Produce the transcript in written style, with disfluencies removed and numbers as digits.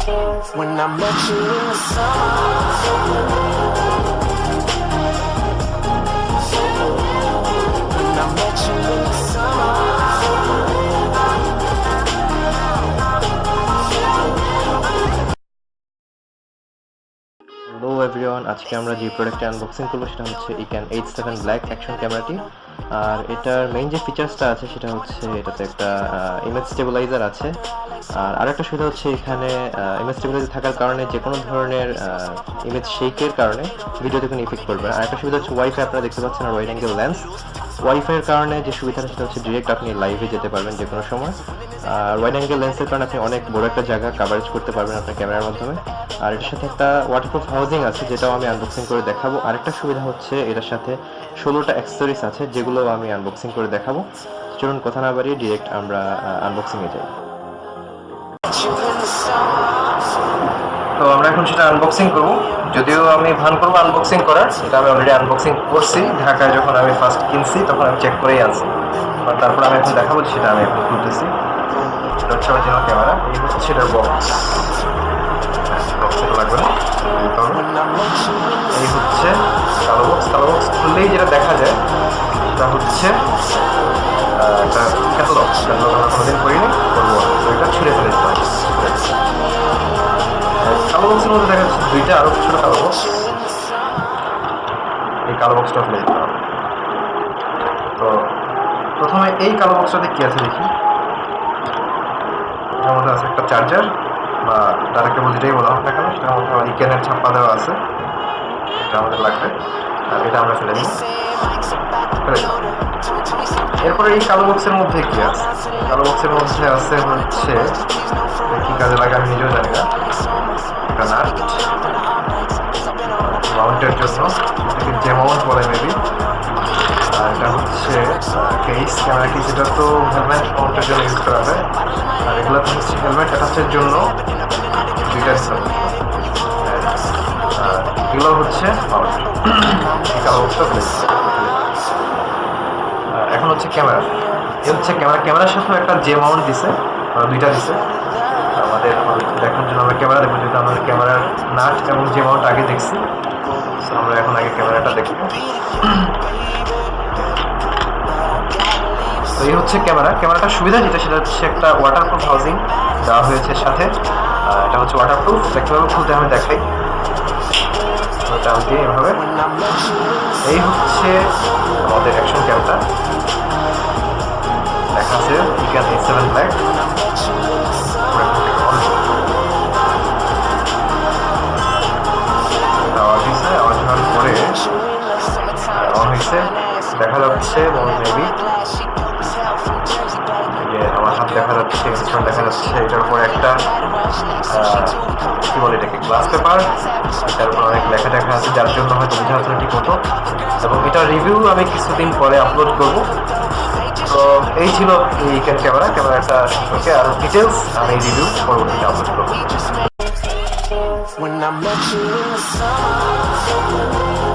When I met you in the summer, when I met you in the summer. Hello everyone, আজকে আমরা যে প্রোডাক্টটি unboxing করবো সেটা হচ্ছে ইক্যান H7 ব্ল্যাক অ্যাকশন ক্যামেরাটি। আর এটার মেইন যে ফিচার্সটা আছে সেটা হচ্ছে এটাতে একটা ইমেজ স্টেবিলাইজার আছে। আর আরেকটা সুবিধা হচ্ছে এখানে ইমেজ স্টেবিলাইজার থাকার কারণে যে কোনো ধরনের ইমেজ শেকের কারণে ভিডিওতে কোনো ইফেক্ট করবে না। আরেকটা সুবিধা হচ্ছে ওয়াইফাই, আপনারা দেখতে পাচ্ছেন, আর ওয়াইড অ্যাঙ্গেল লেন্স। ওয়াইফাইয়ের কারণে যে সুবিধাটা সেটা হচ্ছে ডিরেক্ট আপনি লাইভে যেতে পারবেন যে কোনো সময়। আর ওয়াইড অ্যাঙ্গেল লেন্সের কারণে আপনি অনেক বড় একটা জায়গা কাভারেজ করতে পারবেন আপনার ক্যামেরার মাধ্যমে। আর এটার সাথে একটা ওয়াটারপ্রুফ হাউজিং আছে, যেটাও আমি আনবক্সিং করে দেখাবো। আরেকটা সুবিধা হচ্ছে এটার সাথে 16টা অ্যাক্সেসরিজ আছে, যেগুলো আমি আনবক্সিং করে দেখাবো। চলুন কথা না বাড়িয়ে ডিরেক্ট আমরা আনবক্সিংয়ে যাই। তো আমরা এখন সেটা আনবক্সিং করব। যদিও আমি ভান করবো আনবক্সিং করার, সেটা আমি অলরেডি আনবক্সিং করছি। ঢাকায় যখন আমি ফার্স্ট কিনছি তখন আমি চেক করেই আনছি, তারপর আমি এখন দেখাবো, সেটা আমি এখন খুলতেছি। এটা হচ্ছে অরিজিনাল ক্যামেরা, এই হচ্ছে এটার বক্স। বক্সটা লাগবে না, এই হচ্ছে কালো বক্স। কালো বক্স খুললেই যেটা দেখা যায় সেটা হচ্ছে একটা ক্যাটালগ। ক্যাটালগ আমরা কোনোদিন করিনি, করবো, তো এটা ছিঁড়ে ফেলে দিতে হবে। কালো বক্সের মধ্যে দেখা যাচ্ছে দুইটা আরো ছোট কালো বক্স। এই কালো বক্সটা ফেলে দিতে হবে। তো প্রথমে এই কালো বক্সটাতে কি আছে দেখি। এটার মধ্যে আছে একটা চার্জার বা ডাইরেক্ট কেবল, যেটাই বলা হোক না কেন, সেটার মধ্যে আমার ইকেনের ছাপ্পা দেওয়া আছে, এটা আমাদের লাগবে। আর এটা আমরা ফেলে দিই। এরপরে এই কালো বক্সের মধ্যে কি আছে? কালো বক্সের মধ্যে আছে হচ্ছে, কি কাজে লাগে আমি নিজেও জানি না, একটা নাট মাউন্টের জন্য, এটাকে যে মাউন্ট বলে মেবি। আর এটা হচ্ছে কেস, ক্যামেরা কেস। এটা তো হেলমেট মাউন্টের জন্য ইউজ করা হয়, আর এগুলো হচ্ছে হেলমেট অ্যাটাচের জন্য দুইটা দিতে হবে। আর এগুলো হচ্ছে মাউন্ট। এই কালো বক্সটা ফেলে দিচ্ছে। এখন হচ্ছে ক্যামেরা। এ হচ্ছে ক্যামেরা। ক্যামেরার সাথেও একটা যে মাউন্ট দিছে, দুইটা দিছে আমাদের দেখার জন্য। আমরা ক্যামেরা দেখবো, যেহেতু আমাদের ক্যামেরার নাট এবং যে মাউন্ট আগে দেখছি, আমরা এখন আগে ক্যামেরাটা দেখব। তো এই হচ্ছে ক্যামেরা। ক্যামেরাটার সুবিধা যেটা, সেটা হচ্ছে একটা ওয়াটারপ্রুফ হাউজিং দেওয়া হয়েছে সাথে। এটা হচ্ছে ওয়াটারপ্রুফ। কীভাবে খুলতে আমি দেখাই। টানতে এভাবে। এই হচ্ছে আমাদের অ্যাকশন ক্যামটা, দেখা আছে ইকেন H7 ব্ল্যাক। আওয়াজ হয়েছে, আওয়াজ হওয়ার পরে অন হয়েছে, দেখা যাচ্ছে মেবি আমার হাত দেখা যাচ্ছে, ইনস্ট্রুমেন্ট দেখা যাচ্ছে। এটার উপর একটা কি বলে এটাকে, গ্লাস পেপার, এটার উপর অনেক লেখা দেখা আছে, যার জন্য হয়তো বোঝা যাচ্ছে ঠিক মতো। এবং এটার রিভিউ আমি কিছুদিন পরে আপলোড করব। তো এই ছিল এই ইকেন ক্যামেরাটা সম্পর্কে। আর ডিটেলস আমি রিভিউ পরবর্তীতে আপলোড করবো। When I met you in the summer.